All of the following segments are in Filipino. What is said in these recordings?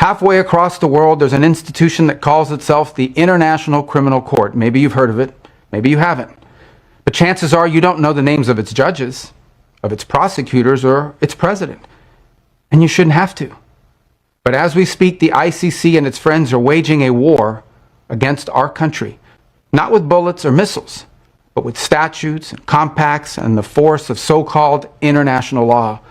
Halfway across the world, there's an institution that calls itself the International Criminal Court. Maybe you've heard of it, maybe you haven't. But chances are you don't know the names of its judges, of its prosecutors, or its president. And you shouldn't have to. But as we speak, the ICC and its friends are waging a war against our country, not with bullets or missiles, but with statutes and compacts and the force of so-called international law.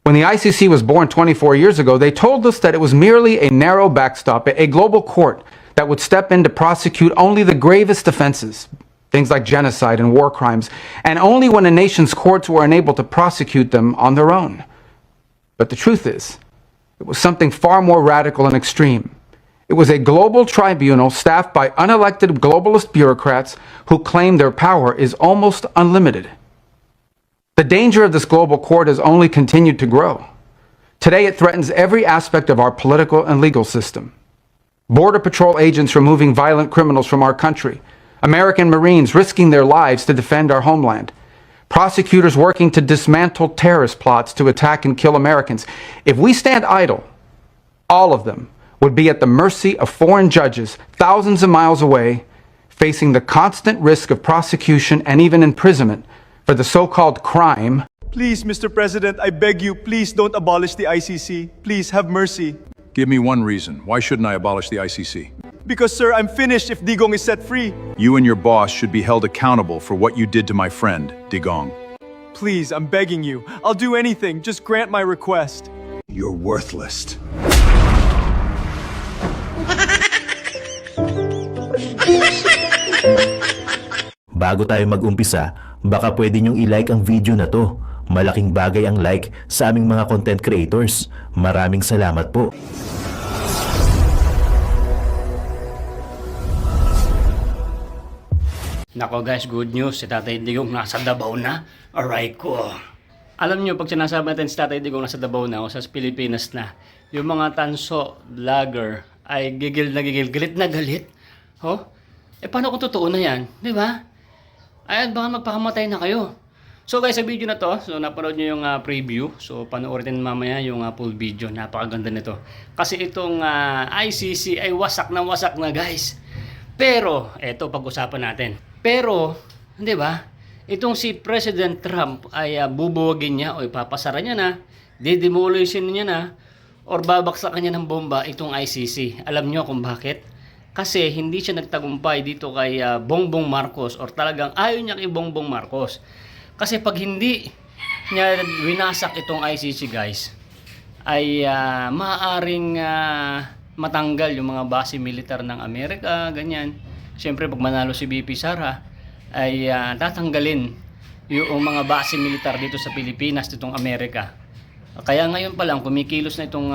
When the ICC was born 24 years ago, they told us that it was merely a narrow backstop, a global court that would step in to prosecute only the gravest offenses, things like genocide and war crimes, and only when a nation's courts were unable to prosecute them on their own. But the truth is, it was something far more radical and extreme. It was a global tribunal staffed by unelected globalist bureaucrats who claim their power is almost unlimited. The danger of this global court has only continued to grow. Today it threatens every aspect of our political and legal system. Border Patrol agents removing violent criminals from our country. American Marines risking their lives to defend our homeland. Prosecutors working to dismantle terrorist plots to attack and kill Americans. If we stand idle, all of them would be at the mercy of foreign judges thousands of miles away, facing the constant risk of prosecution and even imprisonment for the so-called crime. Please, Mr. President, I beg you, please don't abolish the ICC. Please have mercy. Give me one reason. Why shouldn't I abolish the ICC? Because, sir, I'm finished if Digong is set free. You and your boss should be held accountable for what you did to my friend, Digong. Please, I'm begging you. I'll do anything. Just grant my request. You're worthless. Bago tayo mag-umpisa, baka pwede nyong i-like ang video na to. Malaking bagay ang like sa aming mga content creators. Maraming salamat po. Nako guys, good news. Si Tatay Digong nasa Davao na. Alright ko. Alam nyo, pag sinasabi natin si Tatay Digong nasa Davao na o sa Pilipinas na, yung mga tanso, vlogger, ay gigil na gigil, galit na galit. Oh? Eh paano kung totoo na yan? Di ba? Ay, baka magpakamatay na kayo. So guys, sa video na to, so napanood nyo yung preview. So panoorin mamaya yung full video. Napakaganda nito. Kasi itong ICC ay wasak na guys. Pero, eto pag-usapan natin. Pero, hindi ba? Itong si President Trump ay bubuwagin niya o ipapasara niya na, didemolition niya na, or babaksakan niya ng bomba itong ICC. Alam niyo kung bakit? Kasi hindi siya nagtagumpay dito kay Bongbong Marcos or talagang ayaw niya kay Bongbong Marcos. Kasi pag hindi niya winasak itong ICC guys, ay maaaring matanggal yung mga base militar ng Amerika, ganyan. Siyempre pag manalo si BP Sara, ay tatanggalin yung mga base militar dito sa Pilipinas, ditong Amerika. Kaya ngayon pa lang kumikilos na itong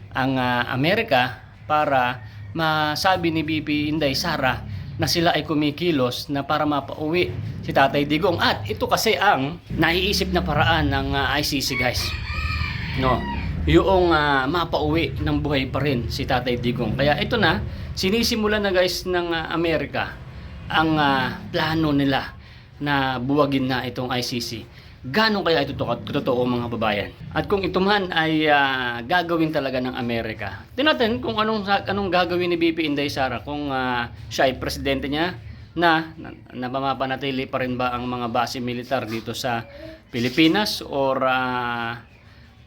ang Amerika para masabi ni BP Inday Sara na sila ay kumikilos na para mapauwi si Tatay Digong. At ito kasi ang naiisip na paraan ng ICC guys. No, yung mapauwi ng buhay pa rin si Tatay Digong. Kaya ito na, sinisimulan na guys ng Amerika ang plano nila na buwagin na itong ICC. Gaano kaya ito totoo mga babayan? At kung ito man ay gagawin talaga ng Amerika, tingnan kung anong gagawin ni BP Inday Sara kung siya ay presidente niya na mapapanatili pa rin ba ang mga base militar dito sa Pilipinas or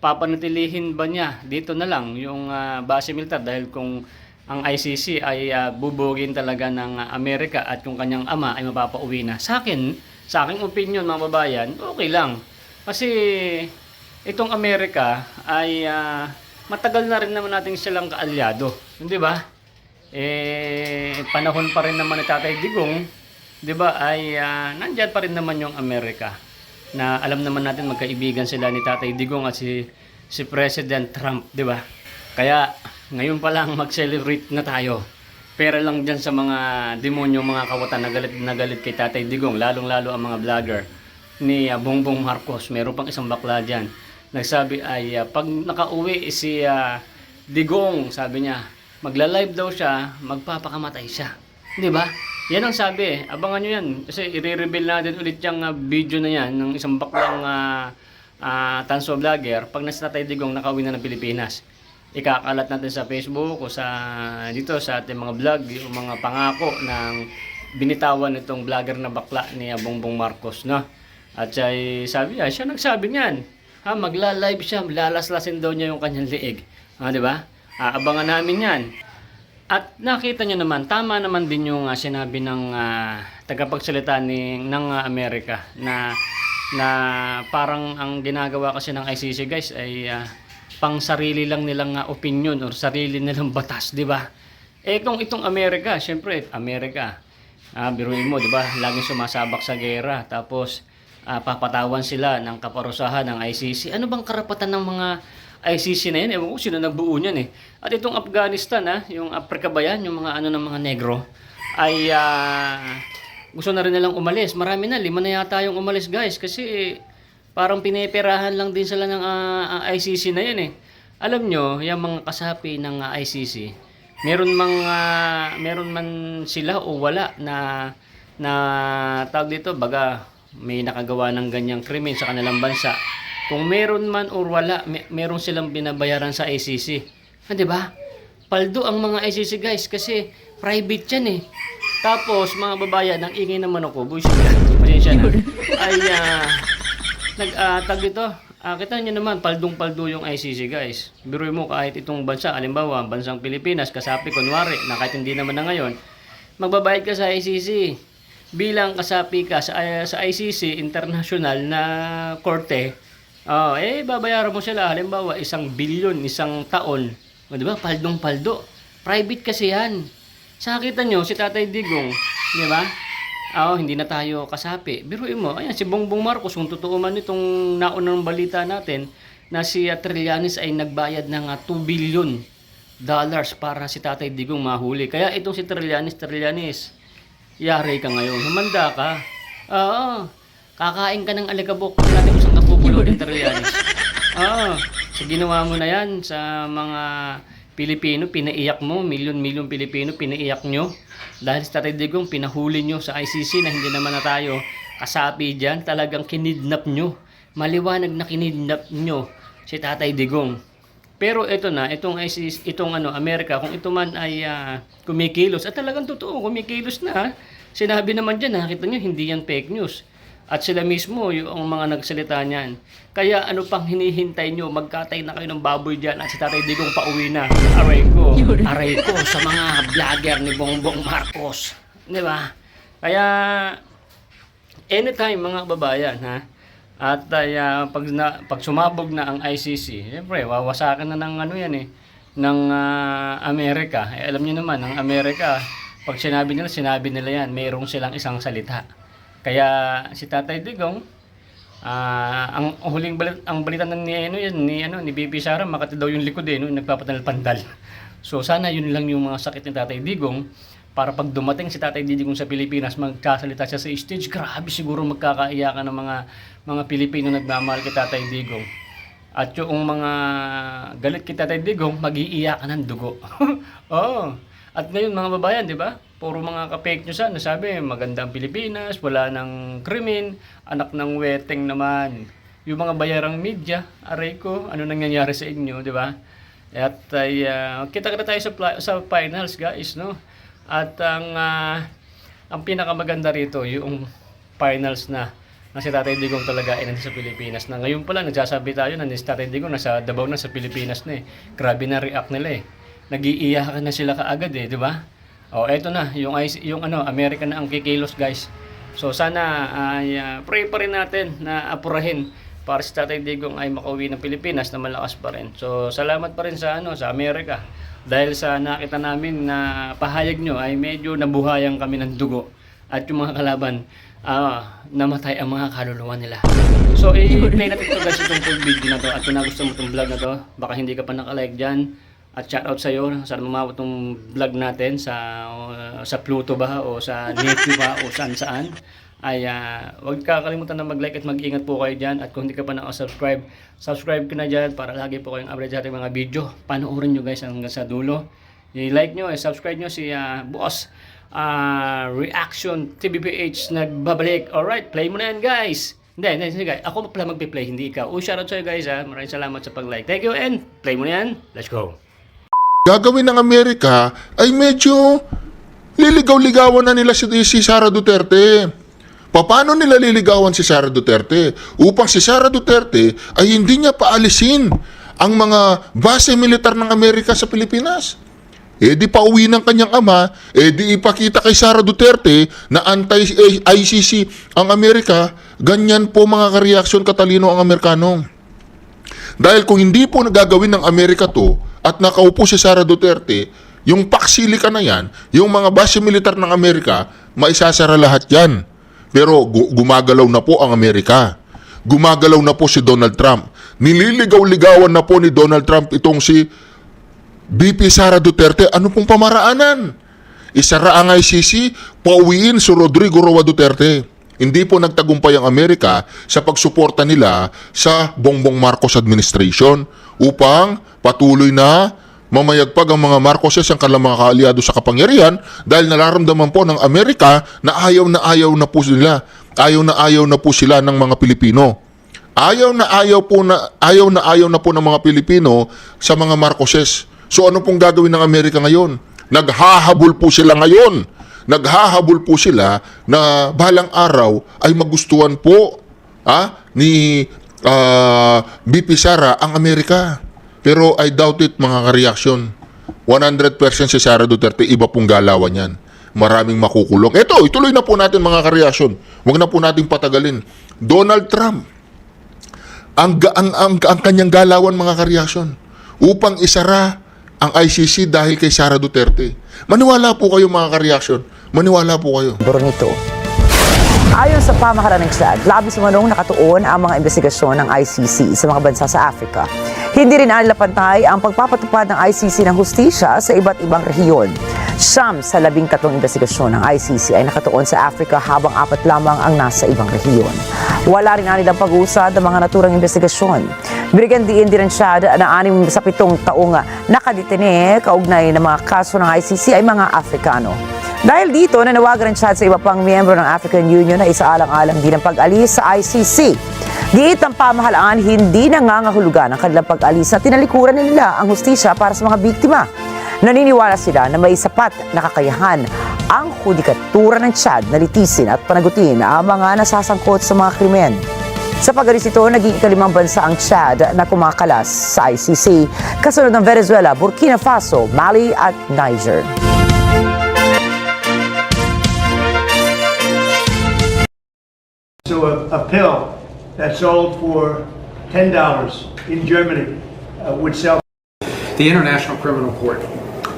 papanatilihin ba niya dito na lang yung base militar dahil kung ang ICC ay bubugin talaga ng Amerika at kung kanyang ama ay mapapauwi na. Sa aking opinion mga babayan, okay lang. Kasi itong Amerika ay matagal na rin naman natin silang kaalyado. Di ba? Panahon pa rin naman ni Tatay Digong, di ba, ay nandyan pa rin naman yung Amerika. Na alam naman natin magkaibigan sila ni Tatay Digong at si President Trump, di ba? Kaya ngayon pa lang mag-celebrate na tayo. Pera lang dyan sa mga demonyo, mga kawatan na galit kay Tatay Digong, lalong-lalo ang mga vlogger ni Bongbong Marcos. Meron pang isang bakla dyan. Nagsabi ay pag nakauwi si Digong, sabi niya, magla-live daw siya, magpapakamatay siya. Di ba? Yan ang sabi. Abangan nyo yan. Kasi i-reveal natin ulit yung video na yan ng isang baklang tanso vlogger pag nasa Tatay Digong nakauwi na ng Pilipinas. ikakalat natin sa Facebook o sa dito sa ating mga vlog, yung mga pangako ng binitawan nitong vlogger na bakla ni Bongbong Marcos, no? At siya nagsabi niyan. Ha, magla-live siya, lalaslasin daw niya yung kanyang liig. Di ba? Aabangan namin 'yan. At nakita niyo naman, tama naman din yung sinabi ng tagapagsalita ng Amerika na parang ang ginagawa kasi ng ICC guys ay pang sarili lang nilang opinion or sarili nilang batas, di ba? Kung itong Amerika, syempre Amerika, biruin mo, di ba? Laging sumasabak sa gera, tapos papatawan sila ng kaparusahan ng ICC. Ano bang karapatan ng mga ICC na yan? Ewan ko sino nagbuo niyan eh. At itong Afghanistan, yung Africa ba yan, yung mga ng mga negro, ay gusto na rin nilang umalis. Marami na, 5 na yata yung umalis guys. Kasi parang pineperahan lang din sila ng ICC na yan eh. Alam nyo, yung mga kasapi ng ICC, meron man sila o wala na tawag dito, baga may nakagawa ng ganyang krimen sa kanilang bansa. Kung meron man o wala, meron silang binabayaran sa ICC. Di ba? Paldo ang mga ICC guys kasi private yan eh. Tapos mga babayan, ang ingay naman ako, bullshit yan, pasensya na, ay tag dito, kita nyo naman, paldong-paldo yung ICC guys. Biruin mo kahit itong bansa, halimbawa, bansang Pilipinas, kasapi, kunwari, na kahit hindi naman na ngayon, magbabayad ka sa ICC. Bilang kasapi ka sa ICC, international na korte, babayaran mo sila, halimbawa, 1 bilyon, isang taon. O, di ba? Paldong-paldo. Private kasi yan. Sakita nyo, si Tatay Digong, di ba? Hindi na tayo kasapi. Biruin mo, ayan, si Bongbong Marcos, kung totoo man itong naunang balita natin, na si Trillanes ay nagbayad ng $2 billion para si Tatay Digong mahuli. Kaya itong si Trillanes, yari ka ngayon. Humanda ka. Kakain ka ng alikabok. Natin kung saan napupulot yung Trillanes. So ginawa mo na yan sa mga Pilipino, pinaiyak mo, milyon-milyon Pilipino, pinaiyak nyo. Dahil sa Tatay Digong, pinahuli nyo sa ICC na hindi naman na tayo kasapi dyan. Talagang kinidnap nyo. Maliwanag na kinidnap nyo si Tatay Digong. Pero ito na, itong ICC, itong Amerika, kung ito man ay kumikilos, at talagang totoo, kumikilos na. Sinabi naman dyan, nakita nyo, hindi yan fake news. At sila mismo, yung mga nagsalita niyan. Kaya ano pang hinihintay nyo? Magkatay na kayo ng baboy dyan at si Tatay Digong pauwi na. Aray ko sa mga vlogger ni Bongbong Marcos. Di ba? Kaya, anytime mga babayan, ha? At pag sumabog na ang ICC, siyempre, wawasakan na ng yan eh, ng Amerika. Alam niyo naman, ang Amerika, pag sinabi nila yan, mayroong silang isang salita. Kaya si Tatay Digong, ang huling balita ni BP Sara, makati daw yung likod nagpapatanal-pandal. So sana yun lang yung mga sakit ni Tatay Digong, para pag dumating si Tatay Digong sa Pilipinas, magkasalita siya sa stage, grabe siguro magkakaiyakan ng mga Pilipino nagmamahal kay Tatay Digong. At yung mga galit kay Tatay Digong, mag-iiyakan ng dugo. At ngayon mga babayan, di ba? Puro mga ka-fake news nasabi, maganda ang Pilipinas, wala ng krimen, anak ng weteng naman. Yung mga bayarang media, aray ko, ano nangyayari sa inyo, di ba? At kita-kita tayo sa finals guys, no? At ang pinakamaganda rito, yung finals na si Tatay Digong talaga ay nandito sa Pilipinas na. Ngayon pala, nagsasabi tayo na si Tatay Digong nasa Davao na sa Pilipinas na eh. Grabe na react nila eh. Nag-iiyakan na sila kaagad eh, di ba? Eto na, yung Amerika na ang kikilos guys. So sana pray pa rin natin na apurahin para si Tatay Digong ay makauwi ng Pilipinas na malakas pa rin. So salamat pa rin sa Amerika. Dahil sa nakita namin na pahayag nyo ay medyo nabuhayan kami ng dugo. At yung mga kalaban, namatay ang mga kaluluwa nila. So i-play natin ito guys, itong full video na to. At kung nagustuhan mo itong vlog na to, baka hindi ka pa nakalike dyan. At shoutout sa iyo, sana umabot tong vlog natin sa Pluto ba o sa Neptune ba o saan ay huwag kakalimutan na mag-like at mag-ingat po kayo dyan. At kung hindi ka pa subscribe ka na dyan para lagi po kayong update sa ating mga video. Panoorin nyo guys hanggang sa dulo. I-like nyo, subscribe nyo si Boss Reaction TVPH nagbabalik. Alright, play mo na yan guys. Hindi guys, ako pala magpi-play, hindi ikaw. Shoutout sa iyo guys ha. Maraming salamat sa pag-like. Thank you and play mo na yan. Let's go. gagawin ng Amerika ay medyo liligaw-ligawan na nila si Sara Duterte. Paano nila liligawan si Sara Duterte? Upang si Sara Duterte ay hindi niya paalisin ang mga base militar ng Amerika sa Pilipinas. Di pauwi ng kanyang ama, di ipakita kay Sara Duterte na anti-ICC ang Amerika. Ganyan po mga kareaksyon katalino ang Amerikano. Dahil kung hindi po nagagawin ng Amerika to at nakaupo si Sara Duterte, yung paksilika na yan, yung mga base militar ng Amerika, maisasara lahat yan. Pero gumagalaw na po ang Amerika. Gumagalaw na po si Donald Trump. Nililigaw-ligawan na po ni Donald Trump itong si BP Sara Duterte. Ano pong pamaraanan? Isara ang ICC, pauwiin si Rodrigo Roa Duterte. Hindi po nagtagumpay ang Amerika sa pagsuporta nila sa Bongbong Marcos administration upang patuloy na mamayagpag ang mga Marcoses ang kanilang mga kaalyado sa kapangyarihan dahil nararamdaman po ng Amerika na ayaw na po sila. Ayaw na po sila ng mga Pilipino. Ayaw na po ng mga Pilipino sa mga Marcoses. So ano pong gagawin ng Amerika ngayon? Naghahabol po sila ngayon. Naghahabol po sila na balang araw ay magustuhan po ni BP Sara ang Amerika. Pero I doubt it mga kareaksyon. 100% si Sara Duterte, iba pong galawan yan. Maraming makukulong. Ito, ituloy na po natin mga kareaksyon. Huwag na po natin patagalin. Donald Trump, ang kanyang galawan mga kareaksyon, upang isara ang ICC dahil kay Sara Duterte. Maniwala po kayo mga kareaksyon. Maniwala po kayo. Nito. Ayon sa pamahalaan ng Chad, labis manong nakatuon ang mga investigasyon ng ICC sa mga bansa sa Africa. Hindi rin alapantay ang pagpapatupad ng ICC ng hustisya sa iba't ibang rehiyon. Siyam sa 13 investigasyon ng ICC ay nakatuon sa Africa habang 4 lamang ang nasa ibang rehiyon. Wala rin nilang pag-uusad ng mga naturang investigasyon. Binigyan din ng Chad na 6 sa 7 taong nakadetene kaugnay ng mga kaso ng ICC ay mga Afrikano. Dahil dito, nanawagan ng Chad sa iba pang miyembro ng African Union na isaalang-alang din ang pag-alis sa ICC. Giit ng pamahalaan, hindi nangangahulugan ang kanilang pag-alis na tinalikuran nila ang hustisya para sa mga biktima. Naniniwala sila na may sapat na kakayahan ang hudikatura ng Chad na litisin at panagutin ang mga nasasangkot sa mga krimen. Sa pag-alis ito, naging ikalimang bansa ang Chad na kumakalas sa ICC, kasunod ng Venezuela, Burkina Faso, Mali at Niger. So a pill that sold for $10 in Germany would sell. The International Criminal Court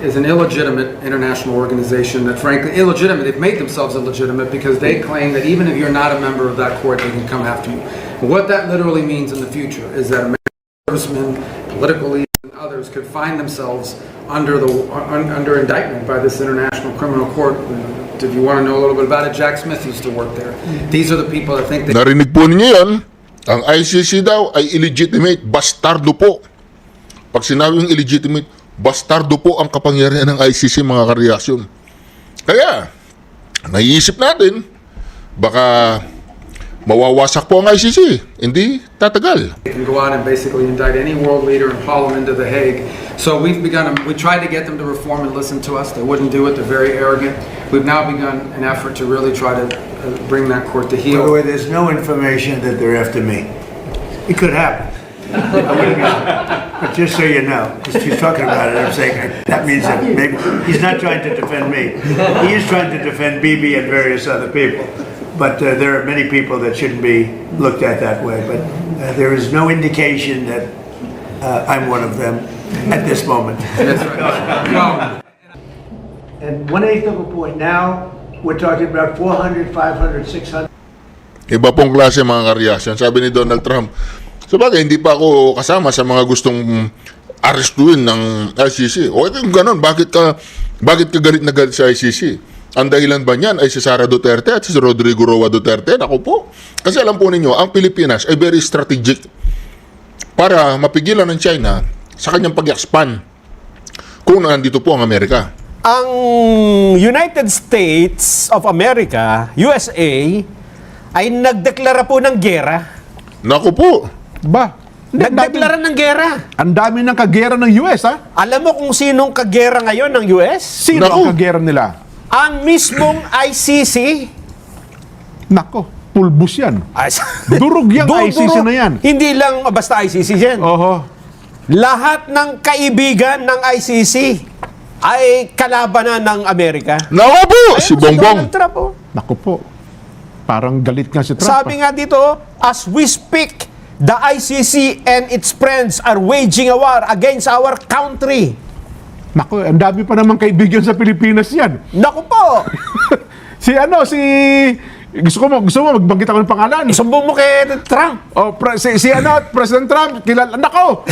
is an illegitimate international organization that, frankly, illegitimate. They've made themselves illegitimate because they claim that even if you're not a member of that court, they can come after you. What that literally means in the future is that American servicemen, political leaders, and others could find themselves under indictment by this International Criminal Court. If you want to know a little bit about it, Jack Smith used to work there. These are the people that think that... Narinig po ninyo yan, ang ICC daw ay illegitimate, bastardo po. Pag sinabing illegitimate, bastardo po ang kapangyarihan ng ICC mga kareaksyon. Kaya, naiisip natin, baka mawawasak po ang ICC. Hindi tatagal. They can go out and basically indict any world leader and haul them into The Hague. So we tried to get them to reform and listen to us. They wouldn't do it. They're very arrogant. We've now begun an effort to really try to bring that court to By the heel. way, there's no information that they're after me. It could happen. But just so you know, just he's talking about it, I'm saying that means that maybe he's not trying to defend me. He is trying to defend Bibi and various other people. But there are many people that shouldn't be looked at that way. But there is no indication that I'm one of them at this moment. That's right. No. And 1/8 of a point. Now we're talking about 400, 500, 600. Iba pong klase mga kareaksyon. Sabi ni Donald Trump, sabagay, hindi pa ako kasama sa mga gustong arestuin ng ICC. O kung ganon, bakit ka galit na galit sa ICC? Ang dahilan ba niyan ay si Sara Duterte at si Rodrigo Roa Duterte? Naku po. Kasi alam po ninyo, ang Pilipinas ay very strategic para mapigilan ng China sa kanyang pag-expand kung nandito po ang Amerika. Ang United States of America, USA, ay nagdeklara po ng giyera. Naku po. Ba? Nagdeklara ng gera. Ang dami ng kagera ng US, ha? Alam mo kung sinong kagera ngayon ng US? Sino Naku. ang kagera nila? Ang mismong ICC. Nako, pulbus yan. Durog yung ICC na yan. Hindi lang basta ICC yan. Oho. Lahat ng kaibigan ng ICC ay kalabanan ng Amerika. Naku po, si Donald Bongbong. Trump, oh. Naku po. Parang galit nga si Trump. Sabi nga dito, as we speak, the ICC and its friends are waging a war against our country. Naku, ang dami pa naman kaibigan sa Pilipinas yan. Naku po! Si gusto mo magbanggit ako ng pangalan. Isumbong mo kay Trump. Oh, President Trump, kilala. Nako,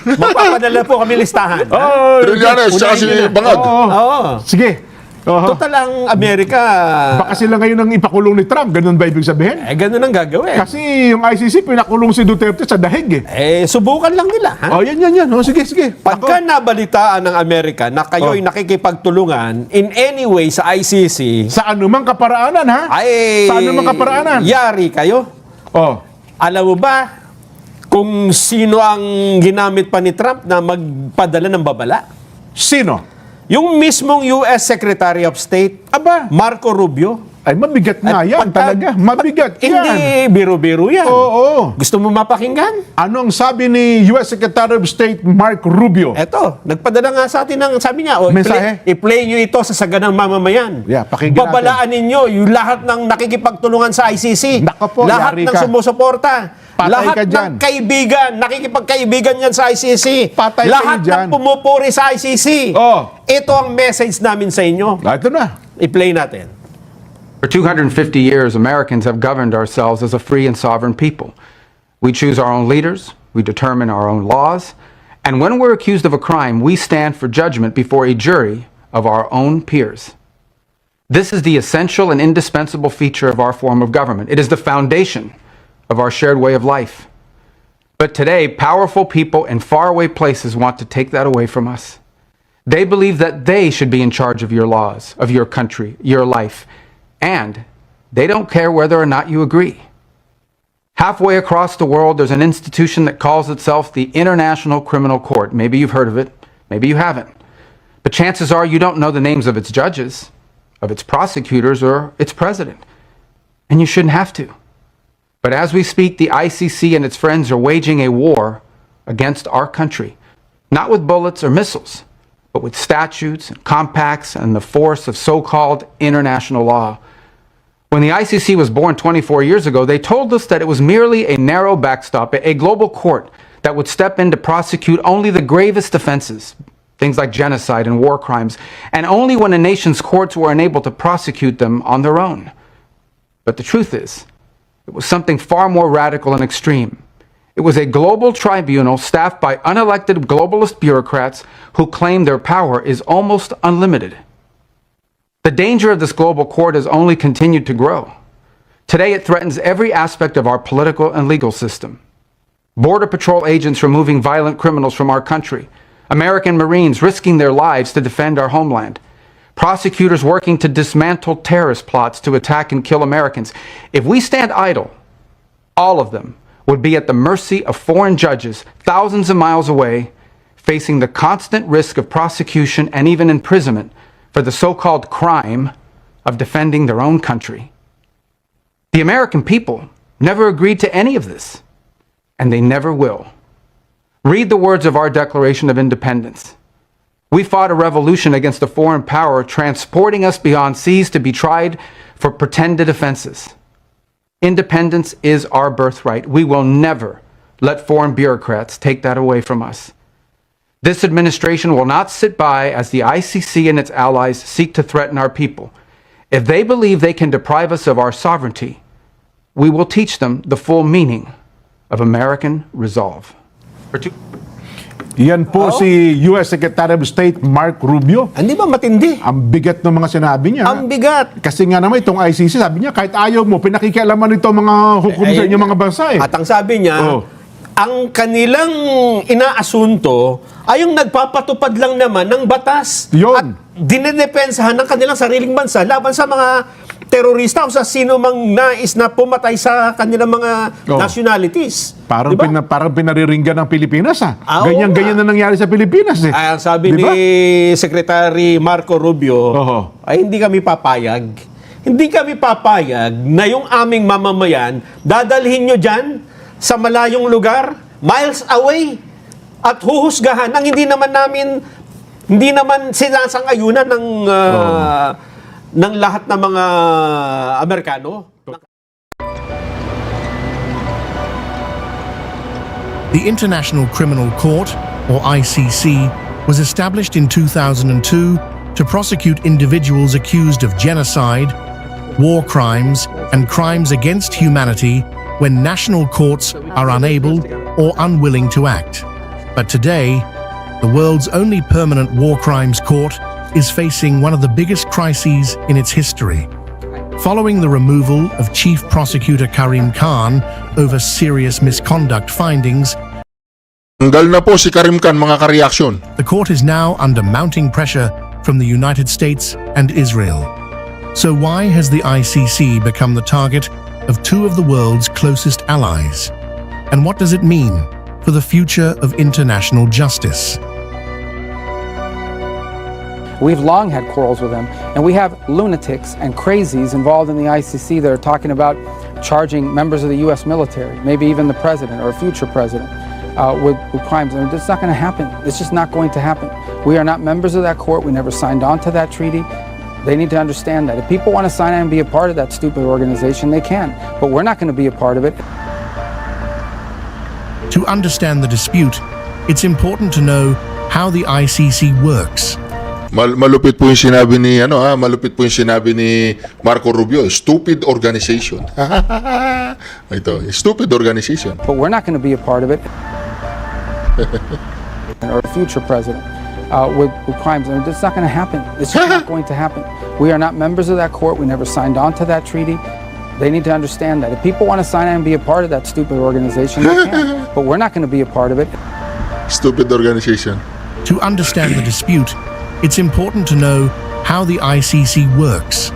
Magpapadala po kami listahan. Oh, Trillanes, tsaka si Unahin nyo na. Bangag. Oo. Sige. Oho. Total ang Amerika, Baka sila ngayon ang ipakulong ni Trump. Ganun ba ibig sabihin? ganun ang gagawin. Kasi yung ICC, pinakulong si Duterte sa dahig eh. Subukan lang nila. Ha? Oh, yan. Oh, sige. Pagka nabalitaan ng Amerika na kayo'y nakikipagtulungan in any way sa ICC, Sa anumang kaparaanan, ha? ay Sa anumang kaparaanan. yari kayo. Oh. Alam mo ba kung sino ang ginamit pa ni Trump na magpadala ng babala? Sino? Yung mismong US Secretary of State, Aba, Marco Rubio. ay mabigat nga yan talaga. Mabigat yan. Hindi biro-biro yan. Oo. Gusto mo mapakinggan? Ano ang sabi ni US Secretary of State Mark Rubio? Eto, nagpadala nga sa atin ng, sabi niya, Mensahe? i-play nyo ito sa saganang mamamayan. Yeah, pakinggan natin. Babalaan ninyo yung lahat ng nakikipagtulungan sa ICC. Nako po, lahat yari ng ka. sumusuporta. Patay lahat ka dyan. ng kaibigan, nakikipagkaibigan yan sa ICC. Patay lahat kayo dyan. ng pumupuri sa ICC. Oh. Ito ang message namin sa inyo. Ito na. I-play natin. For 250 years, Americans have governed ourselves as a free and sovereign people. We choose our own leaders, we determine our own laws, and when we're accused of a crime, we stand for judgment before a jury of our own peers. This is the essential and indispensable feature of our form of government. It is the foundation of our shared way of life. But today, powerful people in faraway places want to take that away from us. They believe that they should be in charge of your laws, of your country, your life, and they don't care whether or not you agree. Halfway across the world, there's an institution that calls itself the International Criminal Court. Maybe you've heard of it, maybe you haven't. But chances are you don't know the names of its judges, of its prosecutors, or its president. And you shouldn't have to. But as we speak, the ICC and its friends are waging a war against our country, not with bullets or missiles, but with statutes and compacts and the force of so-called international law. When the ICC was born 24 years ago, they told us that it was merely a narrow backstop, a global court that would step in to prosecute only the gravest offenses, things like genocide and war crimes, and only when a nation's courts were unable to prosecute them on their own. But the truth is, it was something far more radical and extreme. It was a global tribunal staffed by unelected globalist bureaucrats who claim their power is almost unlimited. The danger of this global court has only continued to grow. Today, it threatens every aspect of our political and legal system. Border Patrol agents removing violent criminals from our country, American Marines risking their lives to defend our homeland, prosecutors working to dismantle terrorist plots to attack and kill Americans. If we stand idle, all of them would be at the mercy of foreign judges thousands of miles away, facing the constant risk of prosecution and even imprisonment for the so-called crime of defending their own country. The American people never agreed to any of this, and they never will. Read the words of our Declaration of Independence. We fought a revolution against a foreign power, transporting us beyond seas to be tried for pretended offenses. Independence is our birthright. We will never let foreign bureaucrats take that away from us. This administration will not sit by as the ICC and its allies seek to threaten our people. If they believe they can deprive us of our sovereignty, we will teach them the full meaning of American resolve. Yan po si US Secretary of State Mark Rubio. Hindi ba matindi? Ang bigat ng mga sinabi niya. Ang bigat. Kasi nga naman itong ICC, sabi niya, kahit ayaw mo, pinakikialaman ito mga hukom sa inyong mga bansa eh. At ang sabi niya, Oh. ang kanilang inaasunto ay yung nagpapatupad lang naman ng batas. Yun. At dinedepensahan ng kanilang sariling bansa laban sa mga terorista o sa sino mang nais na pumatay sa kanilang mga Oo. nationalities. Parang, Diba? parang pinariringgan ng Pilipinas, ha? Ah, oo Ganyan-ganyan na nangyari sa Pilipinas, eh. Ay, ang sabi Diba? ni Secretary Marco Rubio, Oho. ay hindi kami papayag. Hindi kami papayag na yung aming mamamayan, dadalhin nyo dyan sa malayong lugar, miles away, at huhusgahan ang hindi naman sinasang-ayunan ng lahat ng mga Amerikano. The International Criminal Court, or ICC, was established in 2002 to prosecute individuals accused of genocide, war crimes, and crimes against humanity when national courts are unable or unwilling to act. But today, the world's only permanent war crimes court is facing one of the biggest crises in its history. Following the removal of Chief Prosecutor Karim Khan over serious misconduct findings, Tanggal na po si Karim Khan, mga ka-reaction. the court is now under mounting pressure from the United States and Israel. So why has the ICC become the target of two of the world's closest allies? And what does it mean for the future of international justice? We've long had quarrels with them, and we have lunatics and crazies involved in the ICC that are talking about charging members of the U.S. military, maybe even the president or a future president, with crimes. I mean, it's not going to happen. It's just not going to happen. We are not members of that court. We never signed on to that treaty. They need to understand that. If people want to sign on and be a part of that stupid organization, they can. But we're not going to be a part of it. To understand the dispute, it's important to know how the ICC works. Malupit po yung sinabi ni malupit po yung sinabi ni Marco Rubio, stupid organization. Ito, stupid organization. But we're not going to be a part of it. Or a future president with crimes. I mean, it's not going to happen. It's just not going to happen. We are not members of that court. We never signed on to that treaty. They need to understand that. If people want to sign on and be a part of that stupid organization, they can. But we're not going to be a part of it. Stupid organization. To understand the dispute, it's important to know how the ICC works.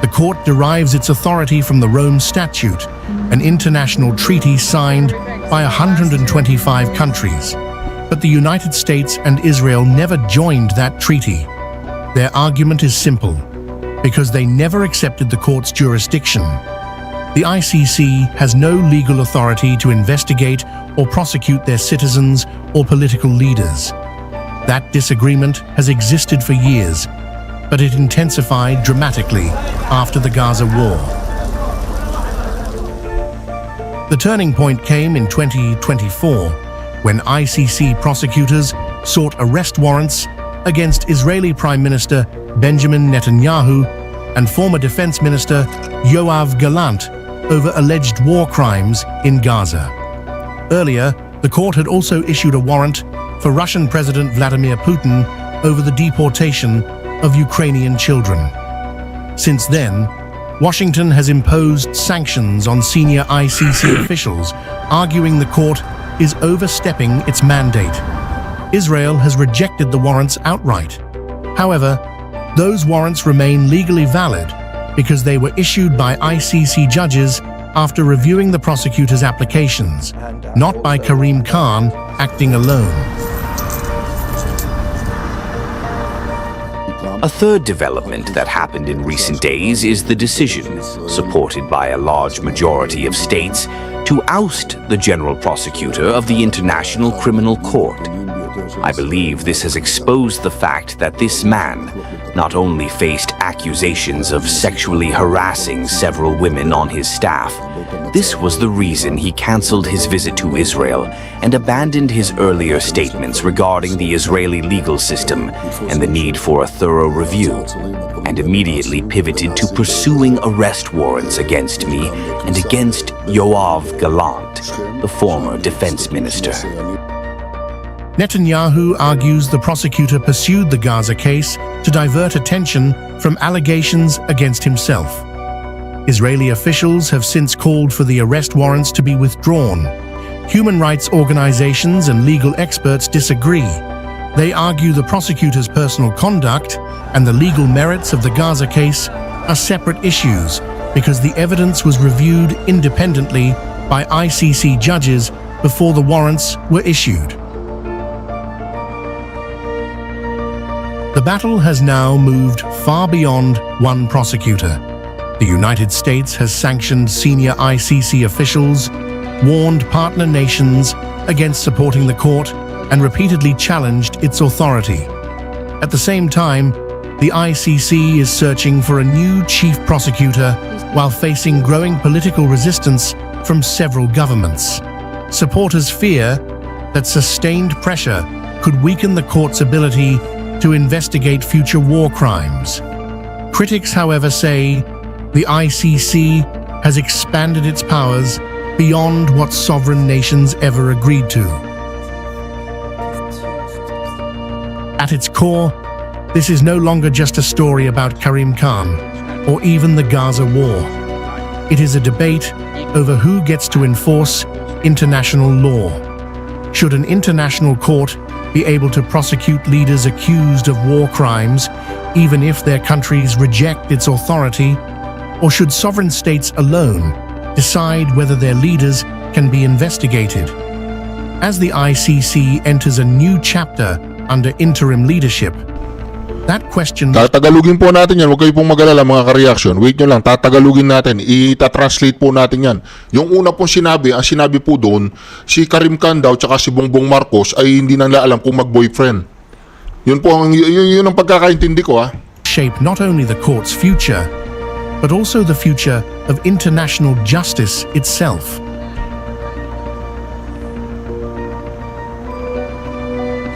The court derives its authority from the Rome Statute, an international treaty signed by 125 countries. But the United States and Israel never joined that treaty. Their argument is simple, because they never accepted the court's jurisdiction. The ICC has no legal authority to investigate or prosecute their citizens or political leaders. That disagreement has existed for years, but it intensified dramatically after the Gaza war. The turning point came in 2024, when ICC prosecutors sought arrest warrants against Israeli Prime Minister Benjamin Netanyahu and former Defense Minister Yoav Gallant over alleged war crimes in Gaza. Earlier, the court had also issued a warrant for Russian President Vladimir Putin over the deportation of Ukrainian children. Since then, Washington has imposed sanctions on senior ICC officials, arguing the court is overstepping its mandate. Israel has rejected the warrants outright. However, those warrants remain legally valid because they were issued by ICC judges after reviewing the prosecutor's applications, not by Karim Khan acting alone. A third development that happened in recent days is the decision, supported by a large majority of states, to oust the General Prosecutor of the International Criminal Court. I believe this has exposed the fact that this man not only faced accusations of sexually harassing several women on his staff, this was the reason he cancelled his visit to Israel and abandoned his earlier statements regarding the Israeli legal system and the need for a thorough review, and immediately pivoted to pursuing arrest warrants against me and against Yoav Gallant, the former defense minister. Netanyahu argues the prosecutor pursued the Gaza case to divert attention from allegations against himself. Israeli officials have since called for the arrest warrants to be withdrawn. Human rights organizations and legal experts disagree. They argue the prosecutor's personal conduct and the legal merits of the Gaza case are separate issues because the evidence was reviewed independently by ICC judges before the warrants were issued. The battle has now moved far beyond one prosecutor. The United States has sanctioned senior ICC officials, warned partner nations against supporting the court, and repeatedly challenged its authority. At the same time, the ICC is searching for a new chief prosecutor while facing growing political resistance from several governments. Supporters fear that sustained pressure could weaken the court's ability to investigate future war crimes. Critics, however, say the ICC has expanded its powers beyond what sovereign nations ever agreed to. At its core, this is no longer just a story about Karim Khan or even the Gaza war. It is a debate over who gets to enforce international law. Should an international court be able to prosecute leaders accused of war crimes, even if their countries reject its authority? Or should sovereign states alone decide whether their leaders can be investigated? As the ICC enters a new chapter under interim leadership, that question... Tatagalugin po natin yan. Huwag kayo pong mag-alala mga ka-reaction. Wait nyo lang, tatagalugin natin. Ita-translate po natin yan. Yung una pong sinabi, ang sinabi po doon, si Karim Khan daw tsaka si Bongbong Marcos ay hindi nila alam kung mag-boyfriend. Yun po, yun ang pagkakaintindi ko ha. Shape not only the court's future, but also the future of international justice itself.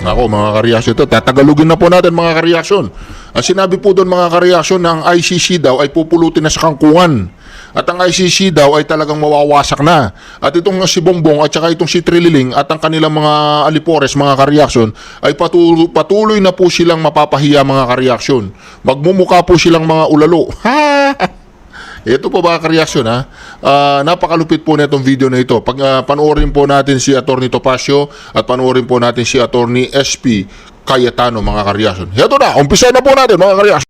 Ako mga ka-reaction ito, tatagalugin na po natin mga ka-reaction. Ang sinabi po doon mga ka-reaction na ang ICC daw ay pupulutin na sa kangkungan. At ang ICC daw ay talagang mawawasak na. At itong si Bongbong at saka itong si Trililing at ang kanilang mga alipores mga ka-reaction ay patuloy na po silang mapapahiya mga ka-reaction. Magmumukha po silang mga ulalo. Ito po ba ka-reaction ha? Napakalupit po na itong video na ito. Pag panoorin po natin si Atty. Topacio at panoorin po natin si Atty. SP Cayetano mga ka-reaction. Ito na, umpisa na po natin mga ka-reaction.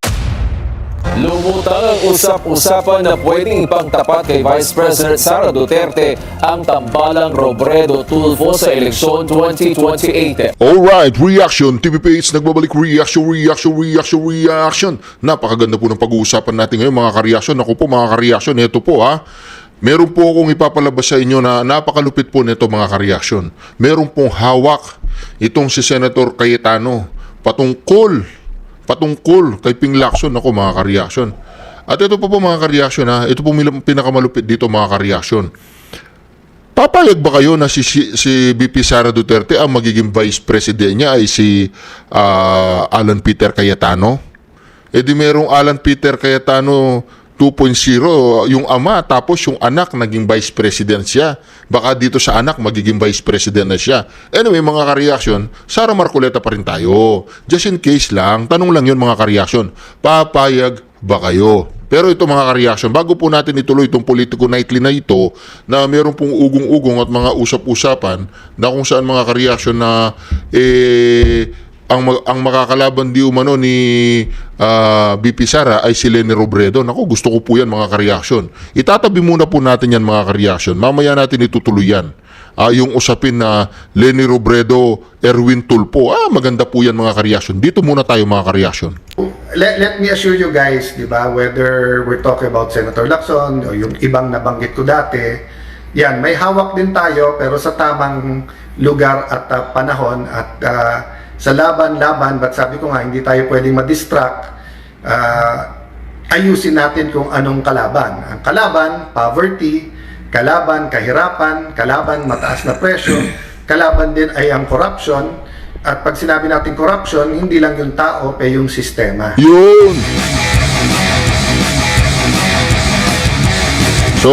Lumutang ang usap-usapan na pwedeng ipangtapat kay Vice President Sara Duterte ang tambalang Robredo Tulfo sa eleksyon 2028. Alright, reaction. TVPH nagbabalik reaction. Napakaganda po ng pag-uusapan natin ngayon mga ka-reaction. Ako po mga ka-reaction, ito po ha. Meron po akong ipapalabas sa inyo na napakalupit po nito mga ka-reaction. Meron pong hawak itong si Senator Cayetano patungkol kay Ping Lacson. Ako mga ka-reaction. At ito po mga ka-reaction ha. Ito po pinakamalupit dito mga ka-reaction. Papayag ba kayo na si VP Sara Duterte ang magiging Vice President niya ay si Alan Peter Cayetano? E di merong Alan Peter Cayetano 2.0, yung ama, tapos yung anak naging Vice President siya. Baka dito sa anak magiging Vice President na siya. Anyway mga ka-reaction, Sara Marcoleta pa rin tayo. Just in case lang, tanong lang yun mga ka-reaction. Papayag ba kayo? Pero ito mga ka-reaction, bago po natin ituloy itong Politico Nightly na ito, na meron pong ugong-ugong at mga usap-usapan na kung saan mga ka-reaction na ang makakalaban di umano ni VP Sara ay si Leni Robredo. Naku, gusto ko po yan mga ka-reaction. Itatabi muna po natin yan mga ka-reaction. Mamaya natin itutuloy yan. Yung usapin na Leni Robredo, Erwin Tulfo. Maganda po yan mga ka-reaction. Dito muna tayo mga ka-reaction. Let me assure you guys, di ba, whether we're talking about Senator Lacson o yung ibang nabanggit ko dati, yan, may hawak din tayo pero sa tamang lugar at panahon at sa laban, but sabi ko nga, hindi tayo pwedeng ma-distract. Ayusin natin kung anong kalaban. Ang kalaban, poverty, kalaban, kahirapan, kalaban, mataas na presyo, kalaban din ay ang corruption. At pag sinabi natin corruption, hindi lang yung tao, pe yung sistema. Yun! So,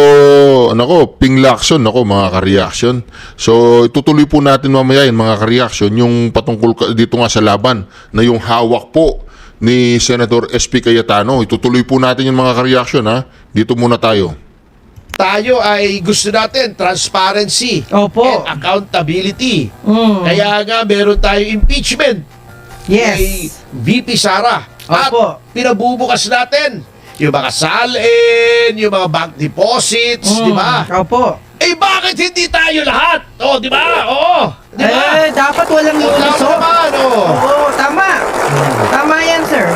Ping Lacson, mga ka-reaction. So, itutuloy po natin mamaya yun, mga ka-reaction, yung patungkol dito nga sa laban, na yung hawak po ni Senator SP Cayetano. Itutuloy po natin yung mga ka-reaction, ha? Dito muna tayo. Tayo ay gusto natin transparency and accountability. Kaya nga meron tayo impeachment kay VP Sara. At pinabubukas natin yung mga salin, yung mga bank deposits, di ba? Opo. Eh bakit hindi tayo lahat? Oh, di ba? Oo. Di ba? Dapat walang Tama luluso. naman, oh. Oo, tama. Tama yan, sir.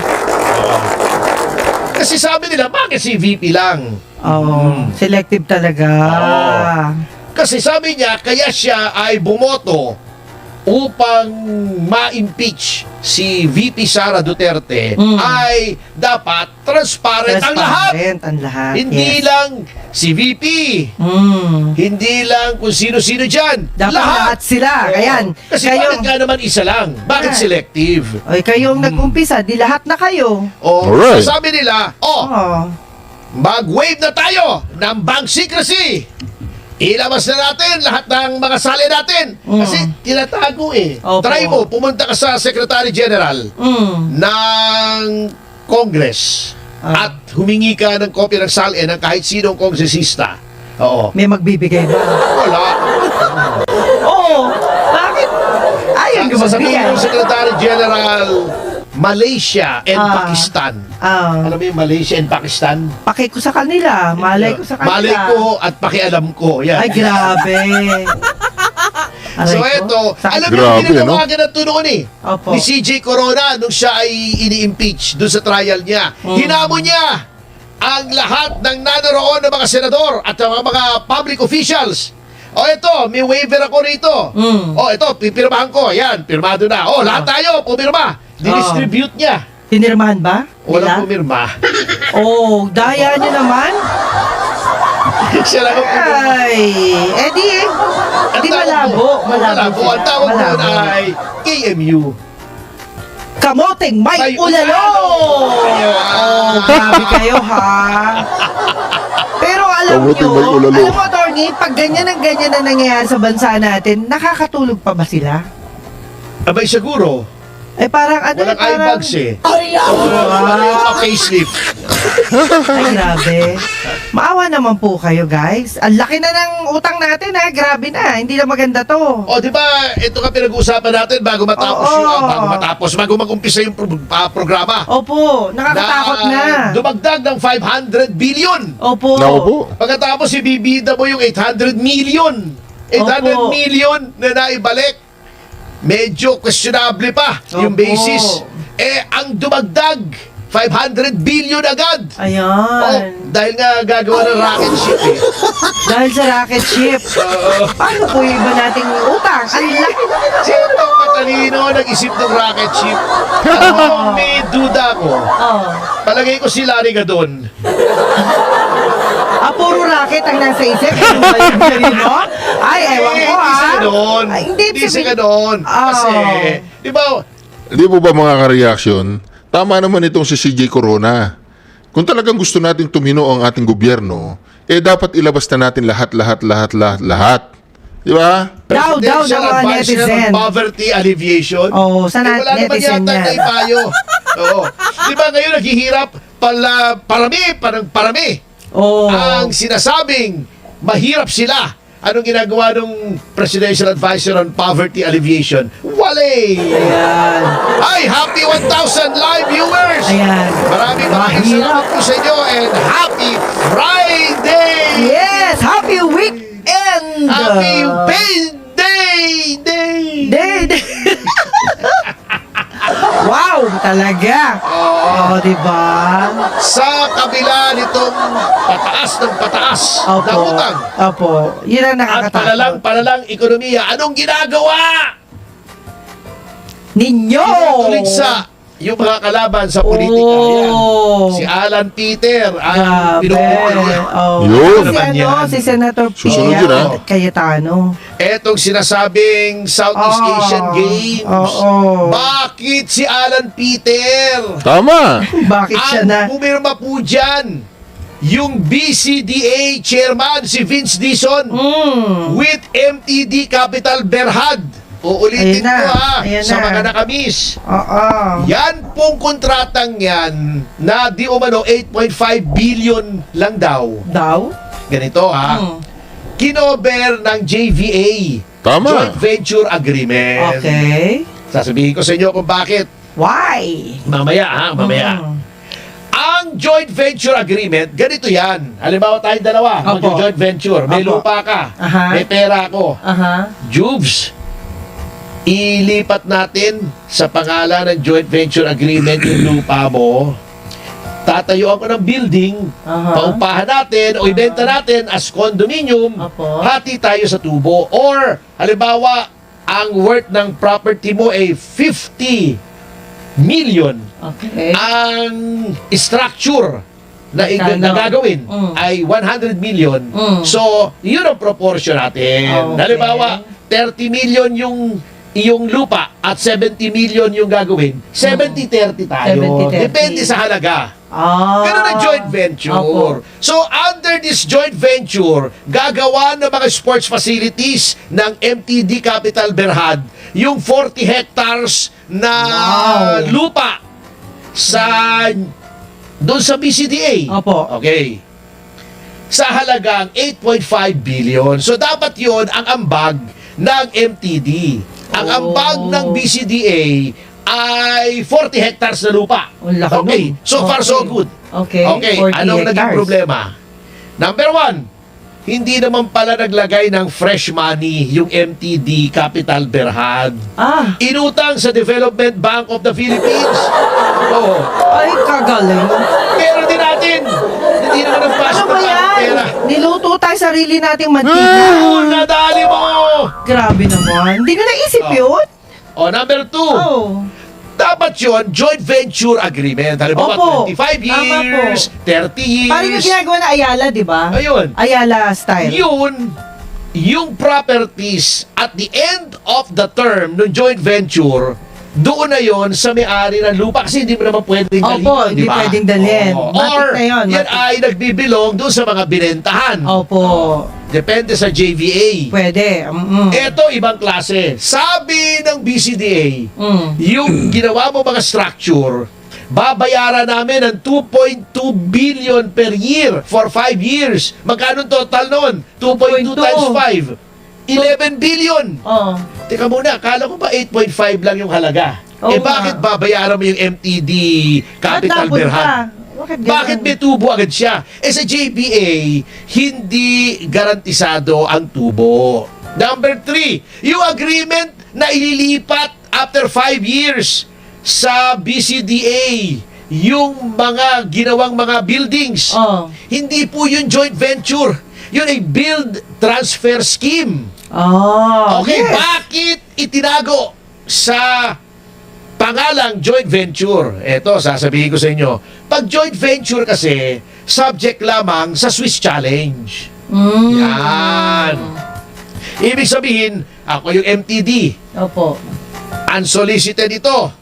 Kasi sabi nila, bakit si VP lang? Oo, selective talaga. Kasi sabi niya, kaya siya ay bumoto upang ma-impeach si VP Sara Duterte ay dapat transparent ang lahat. Transparent ang lahat. Hindi yes. lang si VP. Hindi lang kung sino-sino dyan. Dapat lahat sila. Oo. Ayan. Kasi Kayo- bakit nga naman isa lang? Bakit Ayan. selective? Oy, kayong nag-umpisa, di lahat na kayo. So sabi nila, Oo. mag-wave na tayo ng bank secrecy. Ilabas na natin lahat ng mga sali natin. Kasi tinatago eh. Opo. Try mo, pumunta ka sa Secretary General ng Congress at humingi ka ng kopya ng sali ng kahit sinong kongresista. Oo. May magbibigay ba? Wala. Oo. Bakit? Ayaw ko Sasabihin magbigay. ng Secretary General, Malaysia and Pakistan. Alam mo yung Malaysia and Pakistan? Paki ko sa kanila. Malay ko sa kanila. Malay ko at pakialam ko. Yan. Ay, grabe. So Aray ko. eto, alam mo Grabe, yung ginawagan na ito noon eh. Opo. Ni CJ Corona nung siya ay ini-impeach doon sa trial niya. Hinamon niya ang lahat ng nanoroon ng mga senador at ang mga public officials. O eto, may waiver ako rito. O eto, pipirmahan ko. Yan, pirmado na. O, lahat tayo, pumirma. Didistribute niya. Pinirmahan ba? Walang pumirma. Oh, daya niyo naman. Siya lang ang pumirma. Ay, edi malabo. Malabo. Ang tawag doon ay KMU. Kamoteng may ulalo! Oh, grabe kayo ha. Pero alam Kamoteng may nyo, ulalo. alam mo, attorney, pag ganyan ang nangyayari sa bansa natin, nakakatulog pa ba sila? Abay, siguro. Eh parang ano, Walang parang... eyebags eh. Wala yung facelift. Ay, grabe. Maawa naman po kayo, guys. Ang laki na ng utang natin, ha? Grabe na. Hindi na maganda to. O, di ba, ito ka pinag-uusapan natin bago matapos bago mag-umpisa yung programa. Opo, nakakatakot na. Dumagdag ng 500 billion. Opo. Pagkatapos, ibibida mo yung 800 million. 800 Opo. million na naibalik. Medyo questionable pa yung Opo. basis. Eh, ang dumagdag, 500 billion agad. Ayan. Dahil nga gagawa ng rocket ship eh. Dahil sa rocket ship. Paano po yung iba nating utang? Ang laki na nila. Sino matalino nag-isip ng rocket ship? Alam mo, may duda ko. Palagay ko si Larry Gadon. Puro rocket ang nasa isip. Ano ba yung bilhin mo? Ay, ewan ko ha. Hindi sa ganon. Ay, hindi sa ganon. Kasi, di ba, Di po ba mga ka-reaction? Tama naman itong si CJ Corona. Kung talagang gusto natin tumino ang ating gobyerno, dapat ilabas na natin lahat. Di ba? Daw, Presidential mga Advisor on netizen. Poverty Alleviation. Oo, sa wala naman netizen yata yan. na ipayo. Oo. Di ba ngayon naghihirap parami. Ang sinasabing mahirap sila. Anong ginagawa ng Presidential Advisor on Poverty Alleviation? Wale! Ayan. Ay, happy 1,000 live viewers! Ayan. Maraming salamat po sa inyo and happy Friday! Yes! Happy weekend! Happy payday! Day! Wow! Talaga! Oo, diba? Sa kabila nitong pataas ng utang. Opo. Yun ang At nakakatakot. palalang ekonomiya, anong ginagawa? Ninyo! Tulig sa yung mga kalaban sa politika. Yan. Si Alan Peter ang pinupuno niya. Yun. Si Senator Susunod Pia yun, ha? Cayetano. Etong sinasabing Southeast Asian Games. Bakit si Alan Peter? Tama. Bakit siya na? Ang pumirma po dyan, yung BCDA chairman si Vince Dizon with MTD Capital Berhad. Uulitin Ayan na, ko ha, ayan sa na. mga nakamis. Oo. Yan pong kontratang yan na di umano 8.5 billion lang daw. Ganito ha. Kinover ng JVA. Tama. Joint Venture Agreement. Okay. Sasabihin ko sa inyo kung bakit. Why? Mamaya ha, mamaya. Ang joint venture agreement, ganito yan. Halimbawa tayong dalawa, Opo. mag-joint venture. May Opo. lupa ka, Aha. may pera ako. Aha. Jubes, ilipat natin sa pangalan ng joint venture agreement yung lupa mo. Tatayo ako ng building, paupahan natin o ibenta natin as condominium, hati tayo sa tubo. Or, halimbawa, ang worth ng property mo ay 50 million. Okay. Ang structure na, na gagawin ay 100 million. So, yun ang proportion natin. Okay. Halimbawa, 30 million yung iyong lupa at 70 million yung gagawin. 70-30 tayo. 70-30. Depende sa halaga. Ah. Ganun ang joint venture. Opo. So, under this joint venture, gagawa ng mga sports facilities ng MTD Capital Berhad yung 40 hectares na lupa sa doon sa BCDA. Opo. Okay. Sa halagang 8.5 billion. So, dapat yon ang ambag ng MTD. Ang ambag ng BCDA ay 40 hectares na lupa. Ang laki Okay. nun. So far, so good. Okay. Okay. 40 Anong naging hectares. problema? Number one, hindi naman pala naglagay ng fresh money yung MTD Capital Berhad. Ah. Inutang sa Development Bank of the Philippines. Oo. Ay, kagaling. Pero din natin. Hindi naman ang Ano basta ba yan? pera. Niluto tayo sarili nating mantika. Nadali mo! Grabe naman. Hindi na naisip yun? O, number two. Oh. Dapat yun, joint venture agreement. Halimbawa, Opo. 25 Tama years, 30 years. Parang yung ginagawa na Ayala, di ba? Ayun. Ayala style. Yun, yung properties at the end of the term ng joint venture, doon na yon sa may-ari ng lupa kasi hindi mo naman pwedeng dalhin. Opo, hindi di ba? pwedeng dalhin. Oo. Matik Or, na yun, yan matik. ay nagbibilong doon sa mga binentahan. Opo. Depende sa JVA. Pwede. Ito, ibang klase. Sabi ng BCDA, yung ginawa mo mga structure, babayaran namin ng 2.2 billion per year for 5 years. Magkano total noon? 2.2 times 5. 11 billion. Oh. Teka muna, akala ko ba 8.5 lang yung halaga? Oo Bakit nga. babayaran mo yung MTD Capital Ba't Berhad? napunta? Bakit may tubo agad siya? Sa JBA, hindi garantisado ang tubo. Number 3, yung agreement na ililipat after 5 years sa BCDA, yung mga ginawang mga buildings, hindi po yung joint venture. Yun ay build transfer scheme. Okay, yes. bakit itinago sa pangalang joint venture? Eto, sasabihin ko sa inyo. Pag joint venture kasi, subject lamang sa Swiss Challenge. Yan. Ibig sabihin, ako yung MTD. Opo. Unsolicited ito.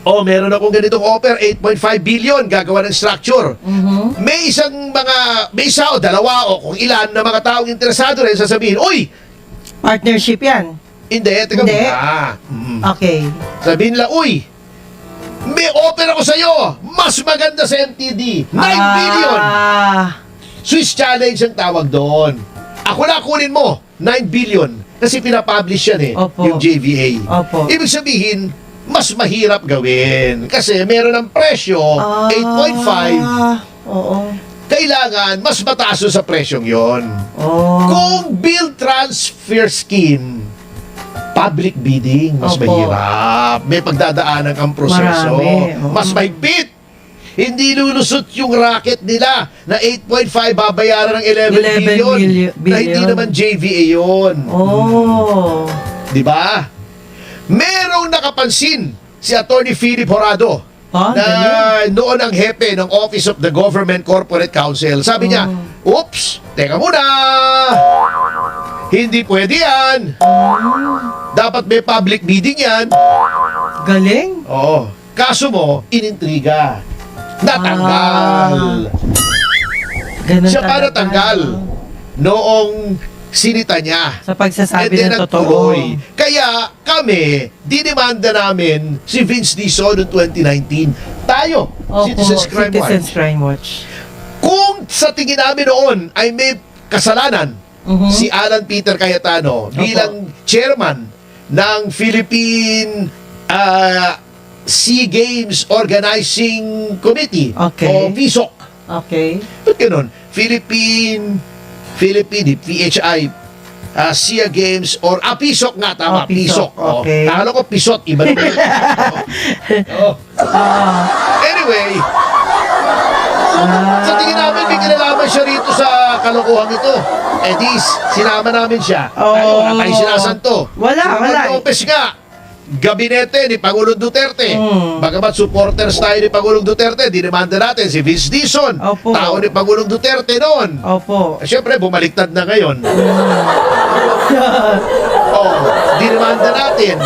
Meron akong ganitong offer, 8.5 billion, gagawa ng structure. May may isa o dalawa o kung ilan na mga taong interesado rin sasabihin, uy! Partnership yan. Hindi, teka Hindi. muna. Okay. Sabihin nila, uy! May offer ako sa'yo! Mas maganda sa MTD! 9 billion! Swiss Challenge ang tawag doon. Ako na kunin mo, 9 billion. Kasi pinapublish yan Opo. yung JVA. Opo. Ibig sabihin, mas mahirap gawin. Kasi meron ng presyo, 8.5. Oo. Kailangan, mas mataas doon sa presyong yon. Oh. Kung bill transfer scheme, public bidding, mas Opo. mahirap. May pagdadaanan ang proseso. Marami, oo. Mas mahigpit. Hindi lulusot yung racket nila na 8.5 babayaran ng 11 billion. Na hindi naman JVA yun. Oh. Di ba? Merong nakapansin si Attorney Philip Horado na noon ang hepe ng Office of the Government Corporate Counsel. Sabi niya, oops, teka muna. Hindi pwede yan. Dapat may public bidding yan. Galing. Oo. Kaso mo, inintriga. Natanggal. Ganun Siya pa talaga. natanggal noong sinita niya. Sa pagsasabi And then ng nagtuloy. totoo. Kaya kami, dinimanda namin si Vince Dizon noong 2019. Tayo, Opo, Citizens Crime Citizens Watch. Crime Watch. Kung sa tingin namin noon ay may kasalanan si Alan Peter Cayetano bilang chairman ng Philippine SEA Games Organizing Committee Okay. o PHISOC. Okay. Ba't ganun? Philippine PHI SEA Games or PHISOC nga, tama, PHISOC, PHISOC. okay. Akala ko PISOT, iba naman yun. Anyway, sa tingin namin, may kinalaman siya rito sa kalokohan ito. Eh di, sinama namin siya. Wala tayong sinasanto. Wala. Lopez nga, gabinete ni Pangulong Duterte. Bagamat supporters tayo ni Pangulong Duterte, dinimanda natin si Vince Dizon, tao ni Pangulong Duterte noon. Opo. Siyempre, bumaliktad na ngayon. Dinimanda natin.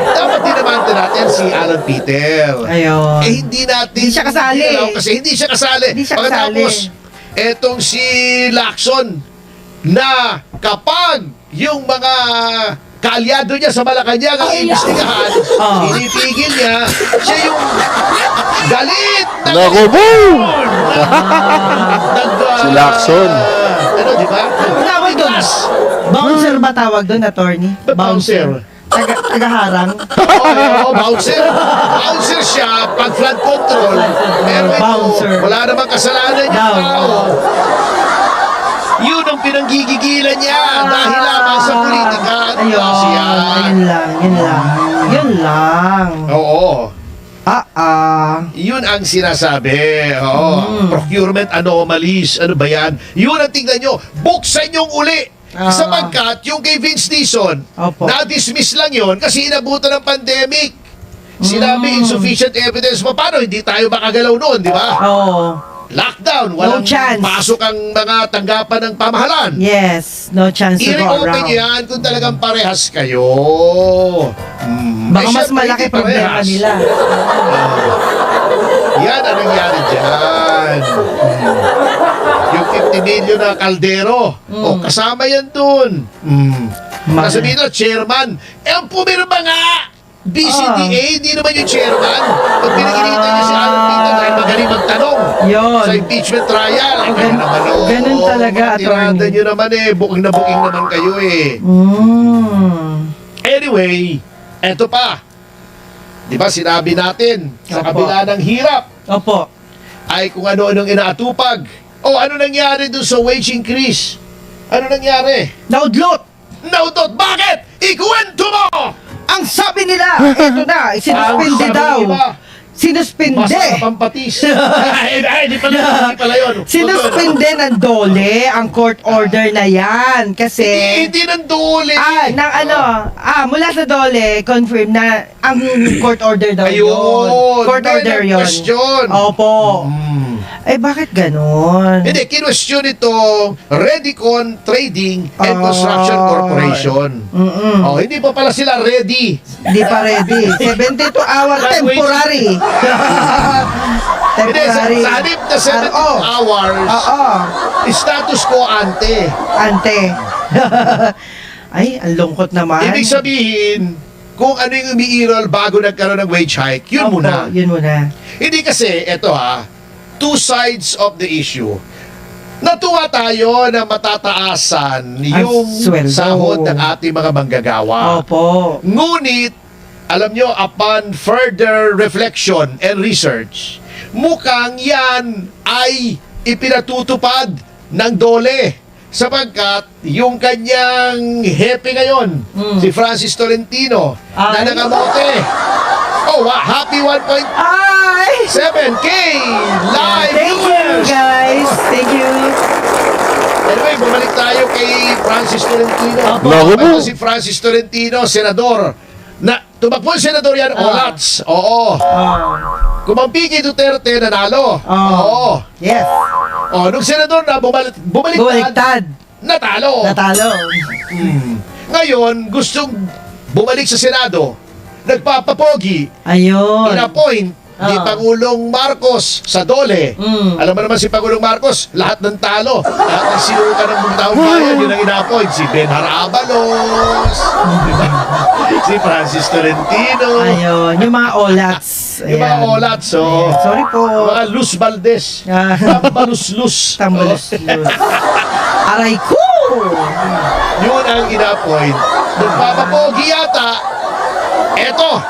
Dapat dinimanda natin si Alan Peter. Ayun. Eh, hindi natin. Hindi siya kasali. Kasi hindi siya kasali. Hindi siya Pagkatapos, kasali. etong si Lacson, na kapag yung mga kaalyado niya sa Malacanang ang imbestigahan, pinipigil niya, siya yung galit na Nako, boom! Si Lacson. Ano, di ba? Tawag doon. Bouncer ba tawag doon, attorney? Bouncer. Tagaharang. Oo, bouncer. Bouncer siya pag flood control. Pero ito, Bouncer. wala namang kasalanan yung tao. Yun ang pinanggigigilan niya dahil lamang sa politika. Ayun lang. Oo. Yun ang sinasabi. Procurement anomalies. Ano ba yan? Yun ang tingnan nyo. Buksan yung uli. Sapagkat yung kay Vince Dizon, na-dismiss lang yun kasi inabutan ng pandemic. Sinabi insufficient evidence. Paano hindi tayo makagalaw noon, di ba? Oo. Lockdown, walang chance. pasok ang mga tanggapan ng pamahalan. Yes, no chance to go I-reopen around. nyo yan kung talagang parehas kayo. Baka mas syempre, malaki hindi problema parehas. nila. Yan ang nangyari dyan. Yung 50 million na kaldero. O, kasama yan dun. Kasabihin na, chairman. Eh, ang pumirma nga! BCDA, hindi naman yung chairman. Pag pinaginitan niya si Alan Peter dahil magaling magtanong Yun. sa impeachment trial. Eh, kaya naman, ganun talaga, tirada attorney. nyo naman eh. Booking na booking naman kayo eh. Anyway, eto pa. Di ba sinabi natin, sa Opo. kabila ng hirap, Opo. ay kung ano-anong inaatupag. O ano nangyari dun sa wage increase? Ano nangyari? Naudlot! Naudlot! Bakit? Ikuwento mo! Ang sabi nila, eto na, sinuspinde Ang sabi daw. nila, Sinuspinde. Masarap ang patis. Di pala yun. Sinuspinde ng DOLE ang court order na yan. Kasi, Hindi ng dole. mula sa DOLE, confirm na ang court order daw Ayun. yun. Court order yun. Question. Opo. Eh, bakit ganon? Hindi, kinwestiyon itong Redicon Trading and Construction Corporation. Oh, hindi pa pala sila ready. Hindi pa ready. 72-hour temporary. Hindi, sa halip na 72 hours, status quo ante. Ay, ang lungkot naman. Ibig sabihin, kung ano yung umiiral bago nagkaroon ng wage hike, yun Opo, muna. Yun muna. Hindi kasi, eto two sides of the issue. Natuwa tayo na matataasan yung sweldo. sahod ng ating mga manggagawa. Opo. Ngunit, alam nyo, upon further reflection and research, mukhang yan ay ipinatutupad ng DOLE. Sapagkat yung kanyang hepe ngayon, si Francis Tolentino, na nangamote. Oh, happy 1.7K live Thank you, viewers! guys. Thank you. Anyway, bumalik tayo kay Francis Tolentino. Naku po. Ito si Francis Tolentino, senador. Tumakbo yung senador yan, Olats. Oo. Kumampi kay Duterte, nanalo. Oo. Yes. Nung senador na Bumaliktad. natalo. Ngayon, gustong bumalik sa Senado, nagpapapogi, Ayun. in-appoint ni Pangulong Marcos sa DOLE. Alam mo naman si Pangulong Marcos, lahat ng talo, lahat ng sinuka ng mga taong bayan, yun ang in-appoint. Si Benhar Abalos, diba? Si Francis Tolentino, Ayun. Yung mga olats. yung mga Ayan. Olats, Ayan. Sorry po. mga Luz Valdez, Tambalus-lus. Tambalus-lus. Aray ko! Yun ang in-appoint. Nagpapapogi yata. Eto,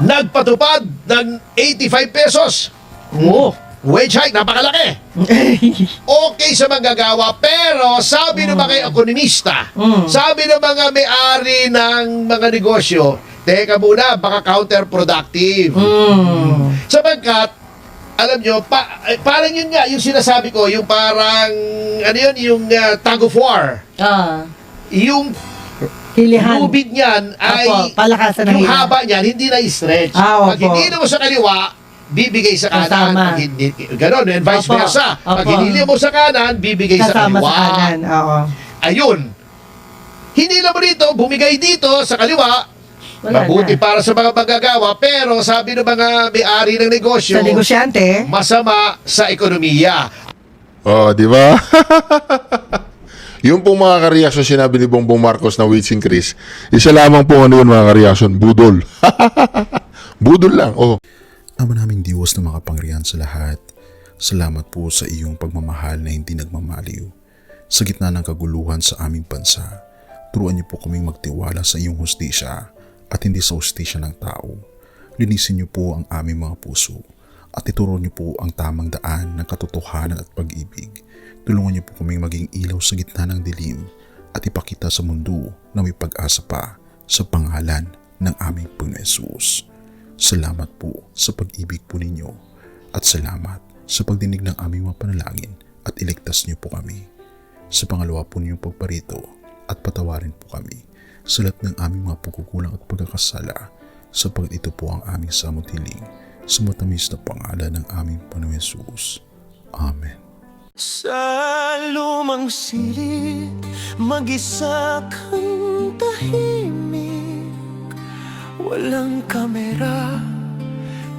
nagpatupad ng 85 pesos. Wage hike, napakalaki. Okay sa manggagawa, pero sabi ng mga ekonomista, sabi ng mga may-ari ng mga negosyo, teka muna, baka counterproductive. Sapagkat, alam nyo, parang yun nga, yung sinasabi ko, yung parang, ano yun, yung tug of war. Yung Hilihan. lubid niyan ay, palakasan ng yung hila. haba niyan, hindi na-stretch. Pag Opo. hindi mo sa kaliwa, bibigay sa kanan. Kasama. Pag hindi, ganon, and vice Opo. versa. Pag Opo. hinili mo sa kanan, bibigay sa Kasama kaliwa. sa kanan. Oo. Ayun. Hinila mo dito, bumigay dito sa kaliwa, Wala mabuti na. para sa mga manggagawa, pero sabi ng mga may-ari ng negosyo, Sa negosyante, masama sa ekonomiya. Oh, di ba? Yung pong mga kareaksyon sinabi ni Bongbong Marcos na wage increase, isa lamang po ano yun mga kareaksyon, budol. Budol lang, oh. Ama naming Diyos na makapangyarihan sa lahat, salamat po sa iyong pagmamahal na hindi nagmamaliw. Sa gitna ng kaguluhan sa aming bansa, turuan niyo po kaming magtiwala sa iyong hustisya at hindi sa hustisya ng tao. Linisin niyo po ang aming mga puso at ituro niyo po ang tamang daan ng katotohanan at pag-ibig. Tulungan niyo po kaming maging ilaw sa gitna ng dilim at ipakita sa mundo na may pag-asa pa sa pangalan ng aming Panginoon Hesus. Salamat po sa pag-ibig po ninyo at salamat sa pagdinig ng aming mga panalangin at iligtas niyo po kami. Sa pangalawa po ninyong pagparito at patawarin po kami sa lahat ng aming mga pagkukulang at pagkakasala sapagkat ito po ang aming samutiling sa matamis na pangalan ng aming Panginoon Hesus. Amen. Sa lumang silid, mag-isa kang tahimik. Walang kamera,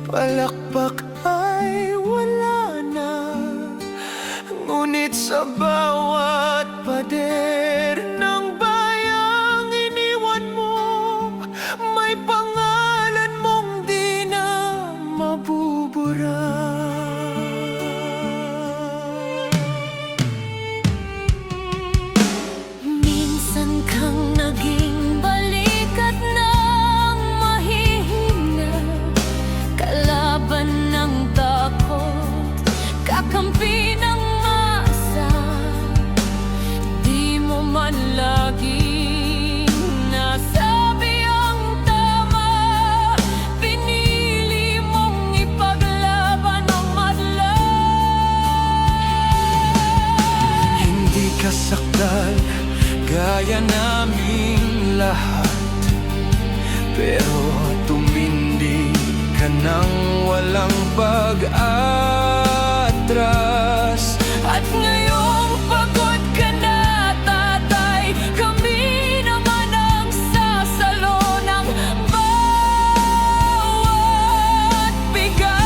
palakpak ay wala na. Ngunit sa bawat pader ng bayang iniwan mo, may pangalan mong di na mabubura. Minsan kang naging balikat ng mahihina, kalaban ng takot, kakampi ng asa. Di mo man laging nasabi ang tama, pinili mong ipaglaban ang madla. Hindi ka sakdal gaya naming lahat, pero tumindi ka nang walang pag-atras. At ngayong pagod ka na, tatay, kami naman ang sasalo ng bawat bigat.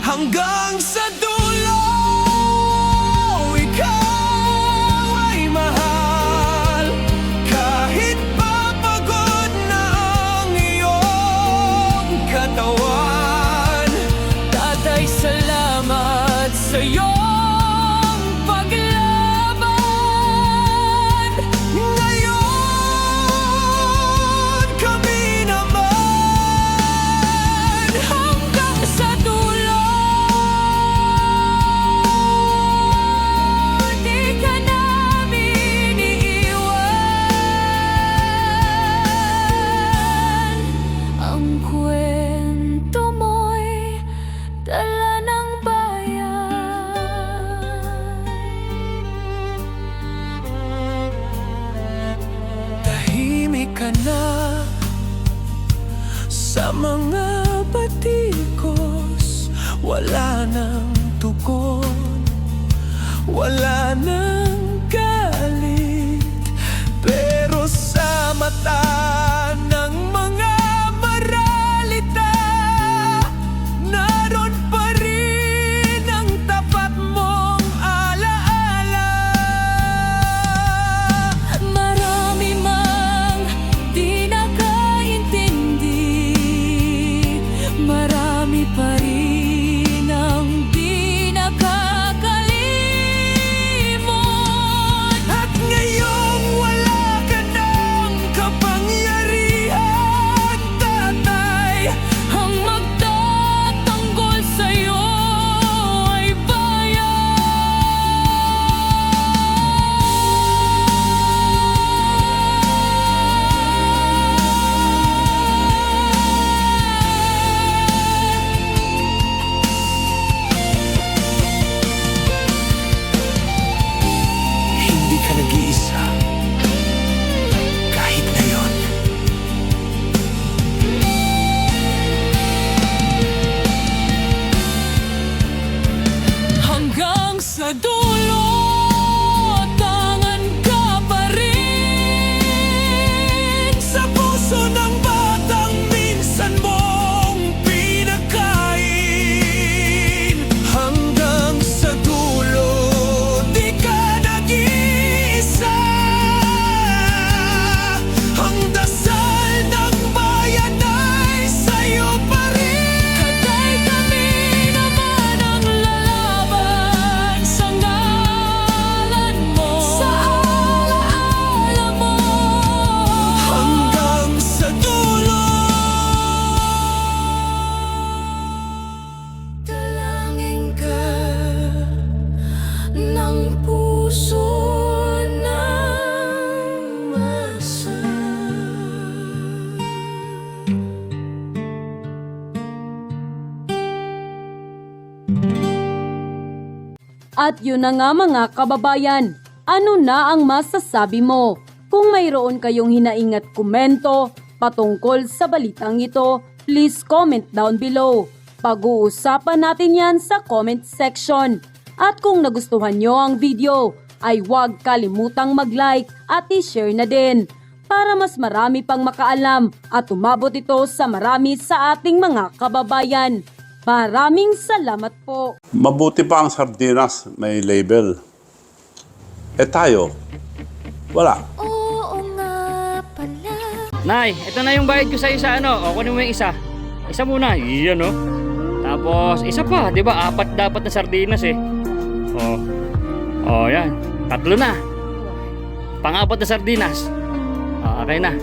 Hanggang sa dulo, ikaw ay mahal. Kahit papagod na ang iyong katawan, tatay, salamat sa iyong paglaban. Ngayon, kami naman hanggang sa dulo. Di ka namin iiwan. Ang kwento mo'y dala ng bayan. Tahimik ka na sa mga batikos, wala nang tugon, wala nang galit, pero sa mata ng mga maralita, naroon pa rin ang tapat mong alaala. Marami mang di nakaintindi, marami pa rin ang di nakakalimot. At yun na nga mga kababayan, ano na ang masasabi mo? Kung mayroon kayong hinaingat komento patungkol sa balitang ito, please comment down below. Pag-uusapan natin yan sa comment section. At kung nagustuhan nyo ang video, ay huwag kalimutang mag-like at i-share na din para mas marami pang makaalam at umabot ito sa marami sa ating mga kababayan. Maraming salamat po. Mabuti pa ang sardinas, may label. Eh tayo, wala. Nay, ito na yung bayad ko sa isa, ano? O, kunin mo yung isa. Isa muna, iyan, no? Tapos, isa pa, di ba? 4 dapat na sardinas, eh. O, yan. 3 na. Pang-4 na sardinas. Okay na.